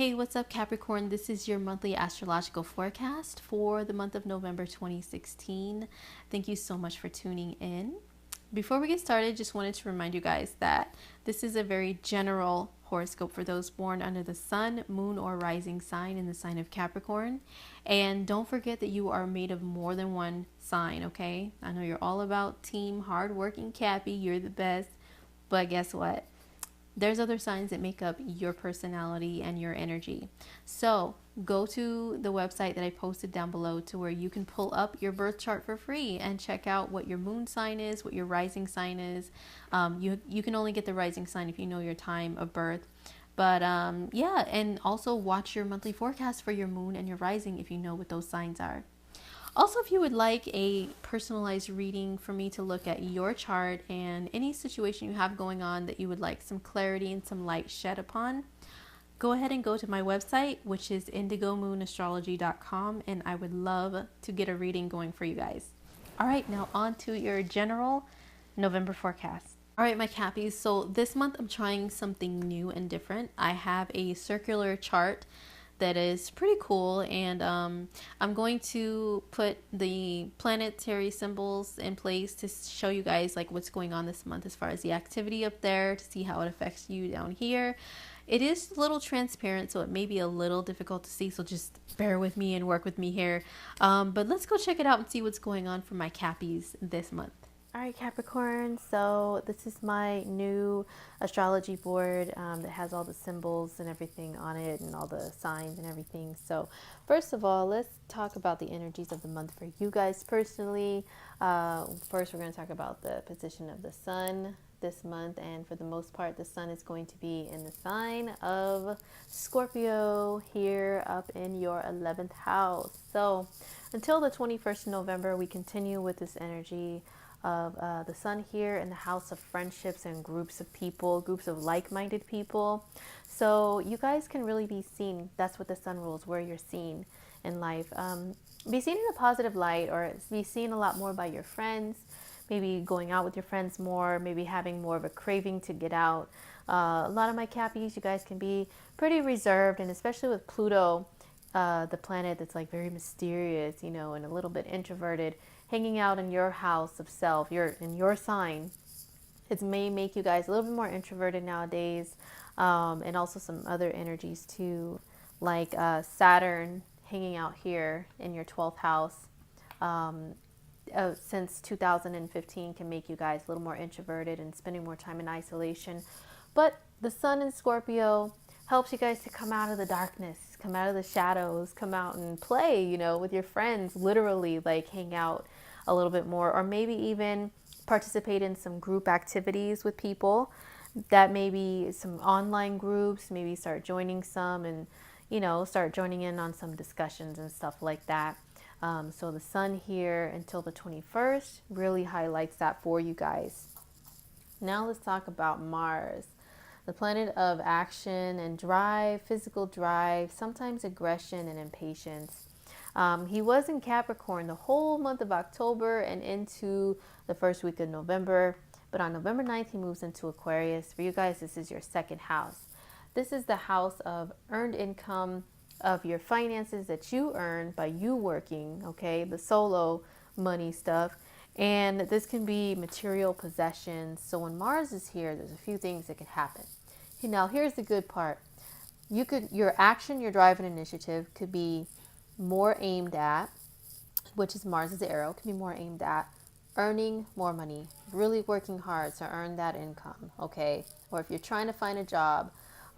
Hey, what's up, Capricorn? This is your monthly astrological forecast for the month of November 2016. Thank you so much for tuning in. Before we get started, just wanted to remind you guys that this is a very general horoscope for those born under the sun, moon, or rising sign in the sign of Capricorn. And don't forget that you are made of more than one sign, okay? I know you're all about team hardworking Cappy, you're the best, but guess what? There's other signs that make up your personality and your energy. So go to the website that I posted down below to where you can pull up your birth chart for free and check out what your moon sign is, what your rising sign is. You can only get the rising sign if you know your time of birth. But yeah, and also watch your monthly forecast for your moon and your rising if you know what those signs are. Also, if you would like a personalized reading for me to look at your chart and any situation you have going on that you would like some clarity and some light shed upon, go ahead and go to my website, which is indigomoonastrology.com, and I would love to get a reading going for you guys. All right, now on to your general November forecast. All right, my Cappies. So this month I'm trying something new and different. I have a circular chart that is pretty cool, and I'm going to put the planetary symbols in place to show you guys like what's going on this month as far as the activity up there, to see how it affects you down here. It is a little transparent, so it may be a little difficult to see, so just bear with me and work with me here. But let's go check it out and see what's going on for my Cappies this month. All right, Capricorn, so this is my new astrology board that has all the symbols and everything on it and all the signs and everything. So first of all, let's talk about the energies of the month for you guys personally. First, we're going to talk about the position of the sun this month, and for the most part, the sun is going to be in the sign of Scorpio here up in your 11th house. So until the 21st of November, we continue with this energy of the sun here in the house of friendships and groups of people, groups of like-minded people. So you guys can really be seen. That's what the sun rules, where you're seen in life. Be seen in a positive light, or be seen a lot more by your friends, maybe going out with your friends more, maybe having more of a craving to get out. A lot of my Cappies, you guys can be pretty reserved, and especially with Pluto, the planet that's like very mysterious, you know, and a little bit introverted, hanging out in your house of self, in your sign. It may make you guys a little bit more introverted nowadays, and also some other energies too, like Saturn hanging out here in your 12th house since 2015 can make you guys a little more introverted and spending more time in isolation. But the sun in Scorpio helps you guys to come out of the darkness, come out of the shadows, come out and play, you know, with your friends, literally like hang out a little bit more, or maybe even participate in some group activities with people. That may be some online groups, maybe start joining some, and, you know, start joining in on some discussions and stuff like that. So the sun here until the 21st really highlights that for you guys. Now let's talk about Mars, the planet of action and drive, physical drive, sometimes aggression and impatience. He was in Capricorn the whole month of October and into the first week of November. But on November 9th, he moves into Aquarius. For you guys, this is your second house. This is the house of earned income, of your finances that you earn by you working, okay? The solo money stuff. And this can be material possessions. So when Mars is here, there's a few things that can happen. Now, here's the good part. Your action, your drive, and initiative could be more aimed at, which is Mars' arrow, can be more aimed at earning more money, really working hard to earn that income, okay? Or if you're trying to find a job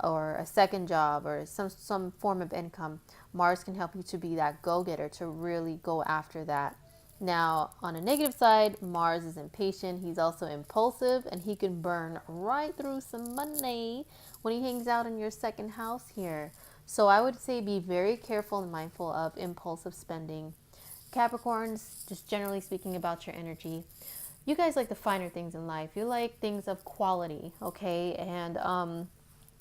or a second job or some form of income, Mars can help you to be that go-getter, to really go after that. Now, on a negative side, Mars is impatient. He's also impulsive, and he can burn right through some money when he hangs out in your second house here. So I would say be very careful and mindful of impulsive spending. Capricorns, just generally speaking about your energy, you guys like the finer things in life. You like things of quality, okay? And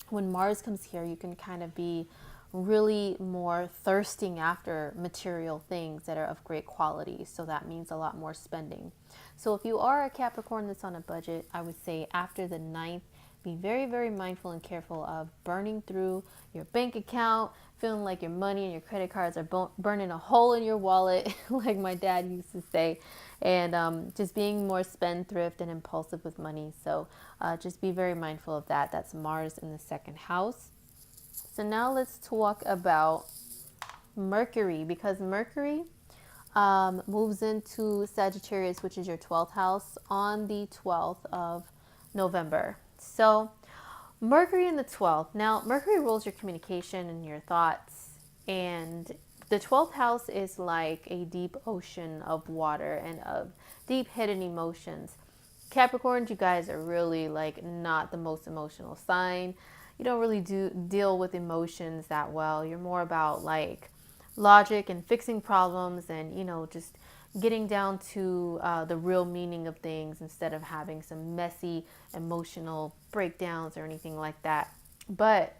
when Mars comes here, you can kind of be really more thirsting after material things that are of great quality. So that means a lot more spending. So if you are a Capricorn that's on a budget, I would say after the 9th, be very, very mindful and careful of burning through your bank account, feeling like your money and your credit cards are burning a hole in your wallet, like my dad used to say, and just being more spendthrift and impulsive with money. So just be very mindful of that. That's Mars in the second house. So now let's talk about Mercury, because Mercury moves into Sagittarius, which is your 12th house, on the 12th of November. So Mercury in the 12th. Now, Mercury rules your communication and your thoughts. And the 12th house is like a deep ocean of water and of deep hidden emotions. Capricorns, you guys are really like not the most emotional sign. You don't really deal with emotions that well. You're more about like logic and fixing problems and, just getting down to the real meaning of things instead of having some messy emotional breakdowns or anything like that. But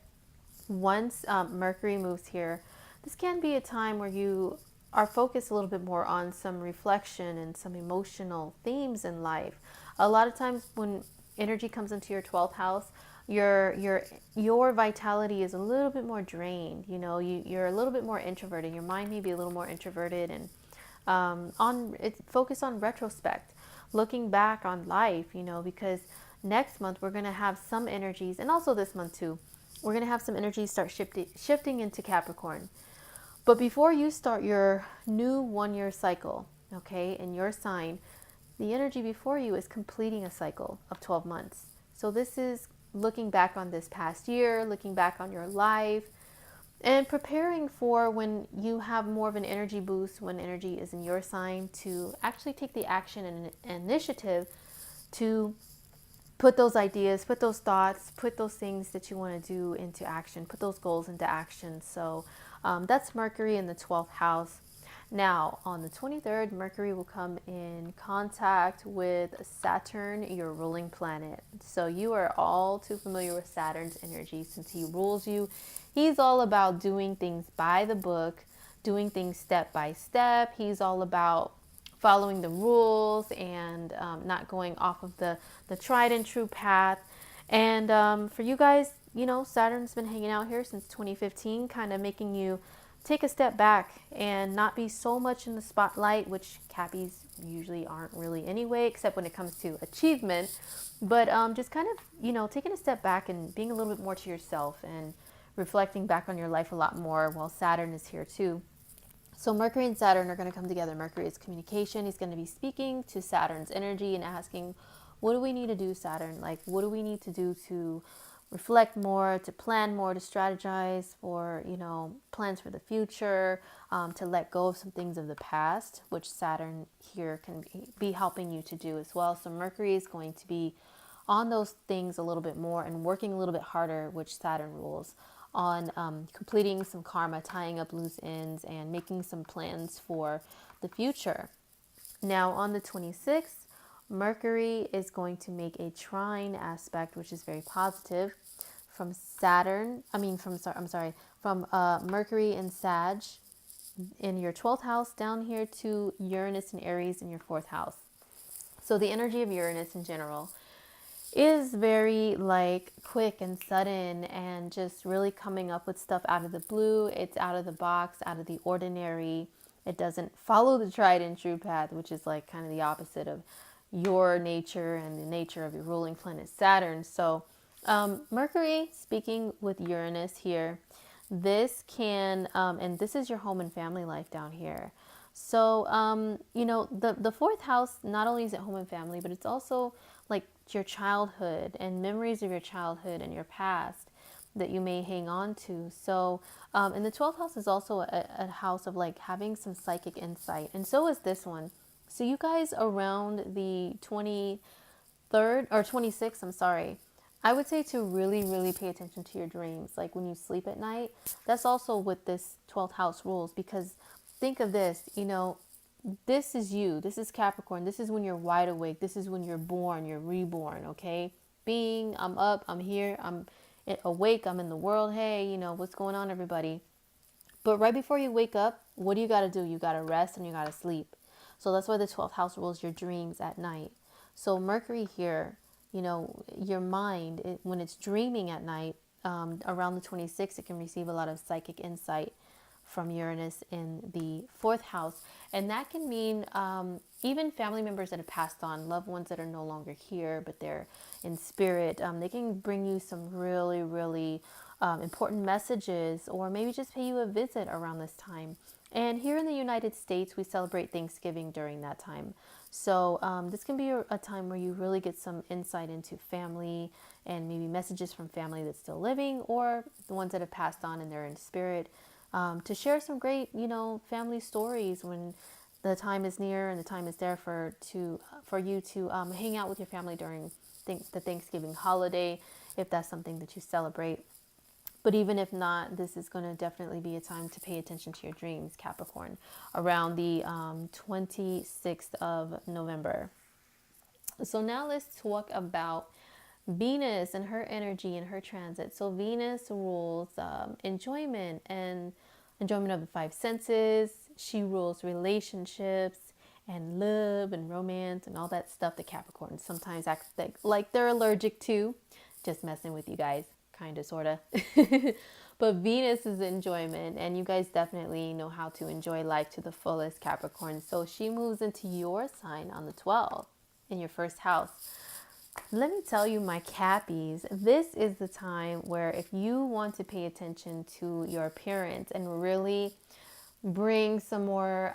once Mercury moves here, this can be a time where you are focused a little bit more on some reflection and some emotional themes in life. A lot of times when energy comes into your 12th house, your vitality is a little bit more drained. You're a little bit more introverted. Your mind may be a little more introverted, and focus on retrospect, looking back on life. Because next month we're gonna have some energies, and also this month too, we're gonna have some energies start shifting into Capricorn. But before you start your new 1 year cycle, okay, in your sign, the energy before you is completing a cycle of 12 months. So this is looking back on this past year, looking back on your life, and preparing for when you have more of an energy boost, when energy is in your sign, to actually take the action and initiative to put those ideas, put those thoughts, put those things that you want to do into action, put those goals into action. So that's Mercury in the 12th house. Now, on the 23rd, Mercury will come in contact with Saturn, your ruling planet. So you are all too familiar with Saturn's energy since he rules you. He's all about doing things by the book, doing things step by step. He's all about following the rules and not going off of the tried and true path. And for you guys, Saturn's been hanging out here since 2015, kind of making you take a step back and not be so much in the spotlight, which Cappies usually aren't really anyway, except when it comes to achievement. But just kind of, taking a step back and being a little bit more to yourself and reflecting back on your life a lot more while Saturn is here too. So Mercury and Saturn are going to come together. Mercury is communication. He's going to be speaking to Saturn's energy and asking, what do we need to do, Saturn? Like, what do we need to do to reflect more, to plan more, to strategize for, plans for the future, to let go of some things of the past, which Saturn here can be helping you to do as well. So Mercury is going to be on those things a little bit more and working a little bit harder, which Saturn rules, on completing some karma, tying up loose ends, and making some plans for the future. Now on the 26th, Mercury is going to make a trine aspect, which is very positive, from Mercury and Sag in your 12th house down here to Uranus and Aries in your 4th house. So the energy of Uranus in general is very like quick and sudden and just really coming up with stuff out of the blue. It's out of the box, out of the ordinary. It doesn't follow the tried and true path, which is like kind of the opposite of your nature and the nature of your ruling planet Saturn. So Mercury speaking with Uranus here, this can, and this is your home and family life down here. So, the 4th house, not only is it home and family, but it's also like your childhood and memories of your childhood and your past that you may hang on to. So, and the 12th house is also a house of like having some psychic insight. And so is this one. So you guys around the 23rd or 26th, I'm sorry, I would say to really, really pay attention to your dreams. Like when you sleep at night, that's also what this 12th house rules, because think of this, this is you. This is Capricorn. This is when you're wide awake. This is when you're born, you're reborn, okay? I'm up, I'm here, I'm awake, I'm in the world. Hey, what's going on, everybody? But right before you wake up, what do you got to do? You got to rest and you got to sleep. So that's why the 12th house rules your dreams at night. So Mercury here your mind, when it's dreaming at night, around the 26th, it can receive a lot of psychic insight from Uranus in the fourth house. And that can mean even family members that have passed on, loved ones that are no longer here, but they're in spirit. They can bring you some really, really important messages, or maybe just pay you a visit around this time. And here in the United States, we celebrate Thanksgiving during that time. So this can be a time where you really get some insight into family, and maybe messages from family that's still living, or the ones that have passed on and they're in spirit, to share some great, family stories when the time is near and the time is there for you to hang out with your family during the Thanksgiving holiday, if that's something that you celebrate. But even if not, this is going to definitely be a time to pay attention to your dreams, Capricorn, around the 26th of November. So now let's talk about Venus and her energy and her transit. So Venus rules enjoyment and enjoyment of the five senses. She rules relationships and love and romance and all that stuff that Capricorn sometimes acts like they're allergic to. Just messing with you guys, kind of, sort of. But Venus is enjoyment, and you guys definitely know how to enjoy life to the fullest, Capricorn. So she moves into your sign on the 12th in your first house. Let me tell you, my Cappies, this is the time where if you want to pay attention to your appearance and really bring some more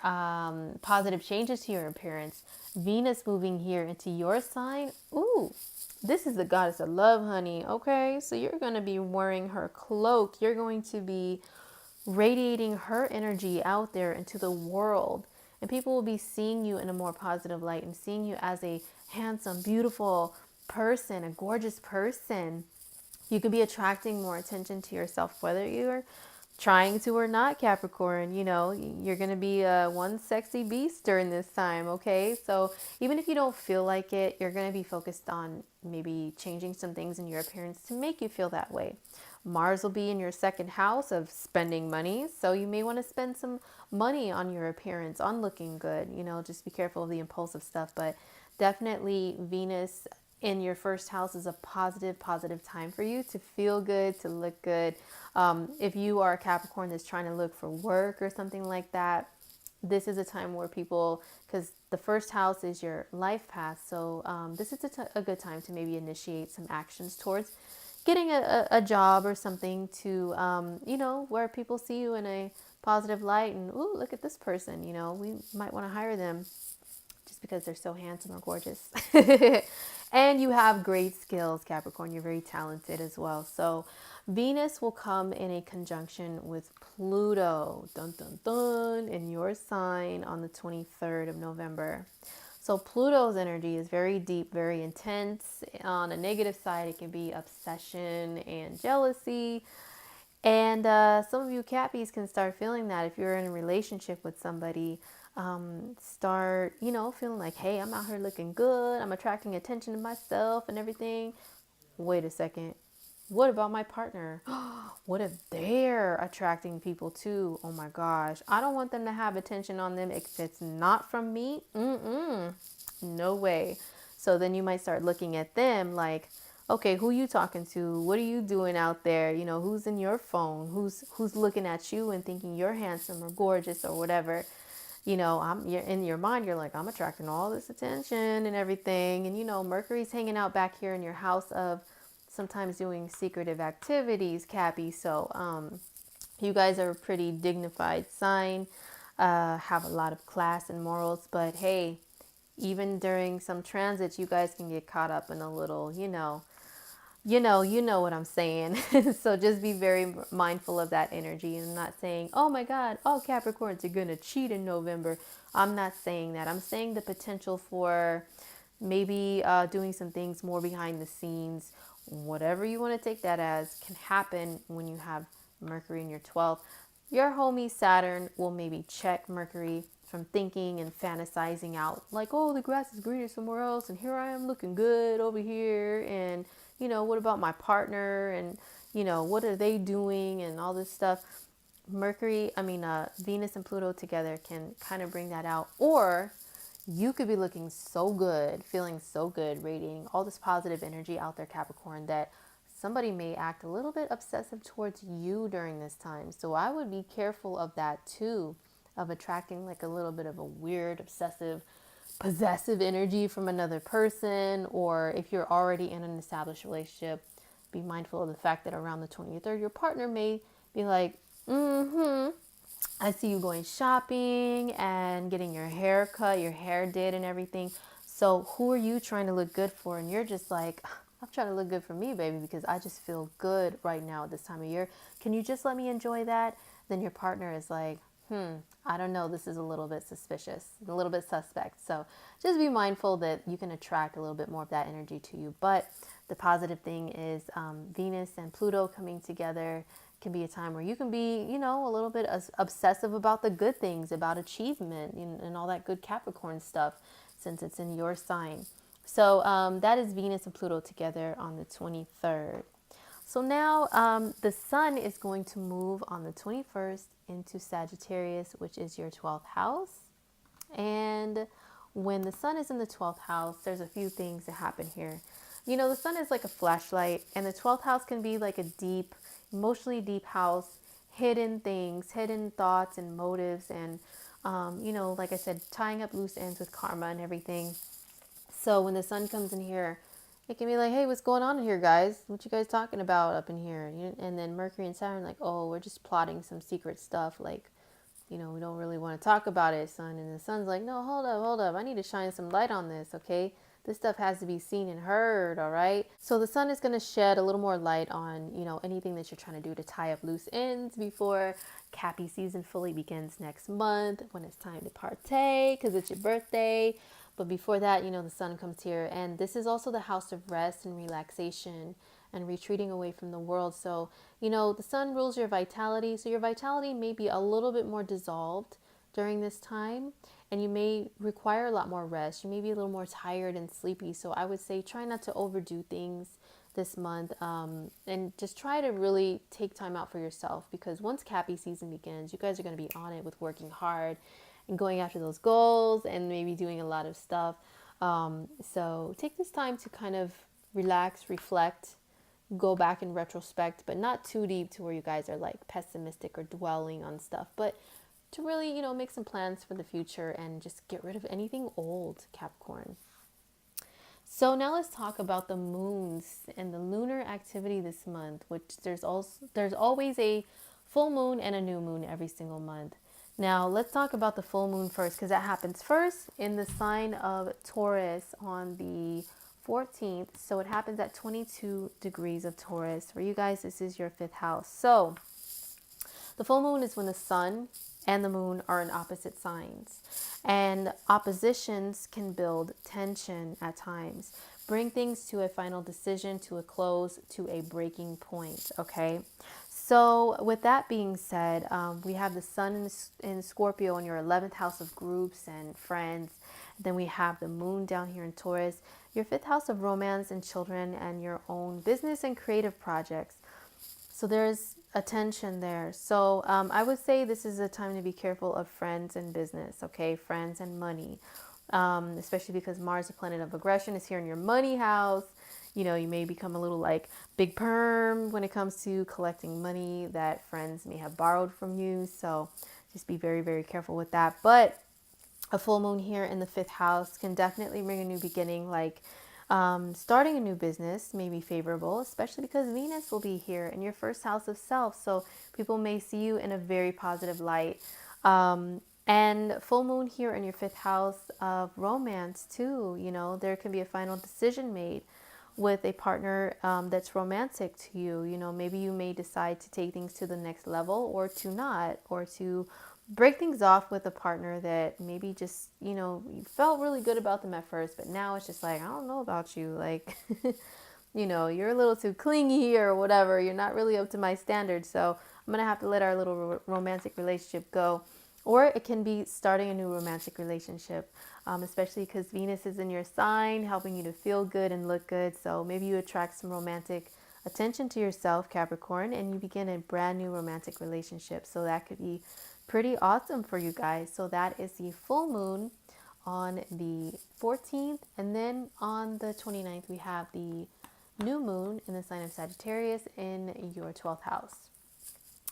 positive changes to your appearance, Venus moving here into your sign, ooh, this is the goddess of love, honey. Okay, so you're going to be wearing her cloak. You're going to be radiating her energy out there into the world. And people will be seeing you in a more positive light and seeing you as a handsome, beautiful person, a gorgeous person. You could be attracting more attention to yourself, whether you're trying to or not, Capricorn. You're going to be one sexy beast during this time, okay? So even if you don't feel like it, you're going to be focused on maybe changing some things in your appearance to make you feel that way. Mars will be in your second house of spending money, so you may want to spend some money on your appearance, on looking good. Just be careful of the impulsive stuff, but definitely Venus in your first house is a positive time for you to feel good, to look good. If you are a Capricorn that's trying to look for work or something like that, this is a time where people, because the first house is your life path, so this is a good time to maybe initiate some actions towards getting a job or something to, where people see you in a positive light and, ooh, look at this person, we might want to hire them just because they're so handsome or gorgeous. And you have great skills, Capricorn. You're very talented as well. So Venus will come in a conjunction with Pluto, dun dun dun, in your sign on the 23rd of November. So Pluto's energy is very deep, very intense. On a negative side, it can be obsession and jealousy. And some of you Cappies can start feeling that if you're in a relationship with somebody. Start, feeling like, hey, I'm out here looking good. I'm attracting attention to myself and everything. Wait a second. What about my partner? What if they're attracting people too? Oh my gosh. I don't want them to have attention on them if it's not from me. No way. So then you might start looking at them like, okay, who you talking to? What are you doing out there? Who's in your phone? Who's looking at you and thinking you're handsome or gorgeous or whatever? You're in your mind, you're like, I'm attracting all this attention and everything. And, Mercury's hanging out back here in your house of sometimes doing secretive activities, Cappy. So, you guys are a pretty dignified sign, have a lot of class and morals. But hey, even during some transits, you guys can get caught up in a little, you know what I'm saying. So just be very mindful of that energy. And I'm not saying, oh my God, all Capricorns are going to cheat in November. I'm not saying that. I'm saying the potential for maybe doing some things more behind the scenes. Whatever you want to take that as can happen when you have Mercury in your 12th. Your homie Saturn will maybe check Mercury from thinking and fantasizing out like, oh, the grass is greener somewhere else. And here I am looking good over here. And what about my partner? And, what are they doing? And all this stuff. Venus and Pluto together can kind of bring that out. Or you could be looking so good, feeling so good, radiating all this positive energy out there, Capricorn, that somebody may act a little bit obsessive towards you during this time. So I would be careful of that too, of attracting like a little bit of a weird, obsessive, possessive energy from another person. Or if you're already in an established relationship, be mindful of the fact that around the 23rd, your partner may be like, I see you going shopping and getting your hair cut, your hair did and everything. So who are you trying to look good for? And you're just like, I'm trying to look good for me, baby, because I just feel good right now at this time of year. Can you just let me enjoy that? Then your partner is like, I don't know. This is a little bit suspicious, a little bit suspect. So just be mindful that you can attract a little bit more of that energy to you. But the positive thing is Venus and Pluto coming together can be a time where you can be, a little bit obsessive about the good things, about achievement and all that good Capricorn stuff, since it's in your sign. So that is Venus and Pluto together on the 23rd. So now the sun is going to move on the 21st into Sagittarius, which is your 12th house. And when the sun is in the 12th house, there's a few things that happen here. The sun is like a flashlight, and the 12th house can be like a deep, emotionally deep house, hidden things, hidden thoughts and motives, and, like I said, tying up loose ends with karma and everything. So when the sun comes in here, it can be like, hey, what's going on in here, guys? What you guys talking about up in here? And then Mercury and Saturn, like, oh, we're just plotting some secret stuff. Like, we don't really want to talk about it, son. And the sun's like, no, hold up. I need to shine some light on this, okay? This stuff has to be seen and heard, all right? So the sun is going to shed a little more light on, anything that you're trying to do to tie up loose ends before Cappy season fully begins next month, when it's time to partay because it's your birthday. But before that, the sun comes here. And this is also the house of rest and relaxation and retreating away from the world. So, the sun rules your vitality. So your vitality may be a little bit more dissolved during this time, and you may require a lot more rest. You may be a little more tired and sleepy. So I would say try not to overdo things this month, and just try to really take time out for yourself, because once Cappy season begins, you guys are going to be on it with working hard and going after those goals and maybe doing a lot of stuff. So take this time to kind of relax, reflect, go back in retrospect, but not too deep to where you guys are like pessimistic or dwelling on stuff, but to really, make some plans for the future and just get rid of anything old, Capricorn. So now let's talk about the moons and the lunar activity this month, which there's always a full moon and a new moon every single month. Now let's talk about the full moon first, because that happens first in the sign of Taurus on the 14th. So it happens at 22 degrees of Taurus. For you guys, this is your 5th house. So the full moon is when the sun and the moon are in opposite signs. And oppositions can build tension at times, bring things to a final decision, to a close, to a breaking point, okay? So with that being said, we have the sun in Scorpio in your 11th house of groups and friends. Then we have the moon down here in Taurus, your 5th house of romance and children and your own business and creative projects. So there's a tension there. So I would say this is a time to be careful of friends and business, okay? Friends and money, especially because Mars, the planet of aggression, is here in your money house. You may become a little like big perm when it comes to collecting money that friends may have borrowed from you. So just be very, very careful with that. But a full moon here in the 5th house can definitely bring a new beginning, like starting a new business may be favorable, especially because Venus will be here in your 1st house of self. So people may see you in a very positive light. And full moon here in your 5th house of romance too. There can be a final decision made with a partner that's romantic to you. Maybe you may decide to take things to the next level, or to not, or to break things off with a partner that maybe just, you felt really good about them at first, but now it's just like, I don't know about you. Like, you're a little too clingy or whatever. You're not really up to my standards. So I'm going to have to let our little romantic relationship go. Or it can be starting a new romantic relationship, especially because Venus is in your sign, helping you to feel good and look good. So maybe you attract some romantic attention to yourself, Capricorn, and you begin a brand new romantic relationship. So that could be pretty awesome for you guys. So that is the full moon on the 14th. And then on the 29th, we have the new moon in the sign of Sagittarius in your 12th house.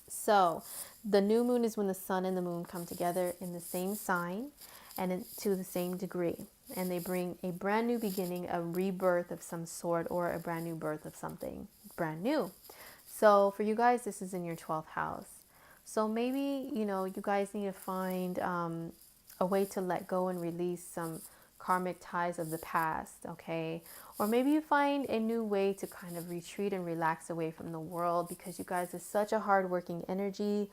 So the new moon is when the sun and the moon come together in the same sign and to the same degree. And they bring a brand new beginning, a rebirth of some sort, or a brand new birth of something brand new. So for you guys, this is in your 12th house. So maybe, you guys need to find a way to let go and release some karmic ties of the past, okay? Or maybe you find a new way to kind of retreat and relax away from the world, because you guys are such a hardworking energy.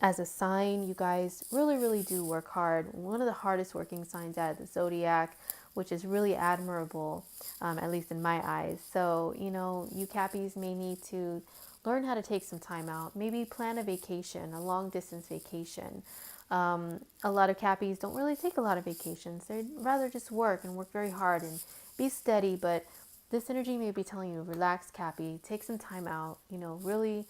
As a sign, you guys really, really do work hard. One of the hardest working signs out of the zodiac, which is really admirable, at least in my eyes. So, you Cappies may need to learn how to take some time out. Maybe plan a vacation, a long distance vacation. A lot of Cappies don't really take a lot of vacations. They'd rather just work and work very hard and be steady. But this energy may be telling you, relax, Cappy, take some time out, really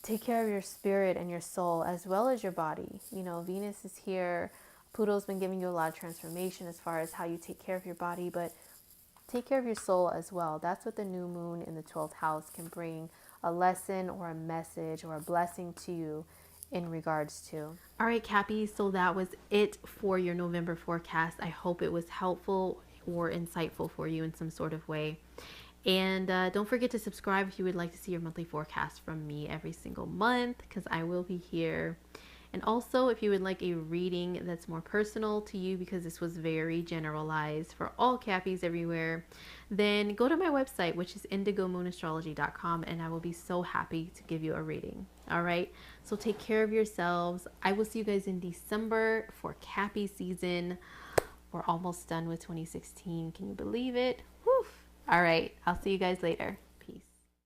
take care of your spirit and your soul as well as your body. Venus is here. Pluto's been giving you a lot of transformation as far as how you take care of your body, but take care of your soul as well. That's what the new moon in the 12th house can bring, a lesson or a message or a blessing to you in regards to. All right, Cappies, so that was it for your November forecast. I hope it was helpful or insightful for you in some sort of way. And don't forget to subscribe if you would like to see your monthly forecast from me every single month, because I will be here. And also, if you would like a reading that's more personal to you, because this was very generalized for all Cappies everywhere, then go to my website, which is indigomoonastrology.com, and I will be so happy to give you a reading. All right, so take care of yourselves. I will see you guys in December for Cappy season. We're almost done with 2016. Can you believe it? Whew. All right, I'll see you guys later.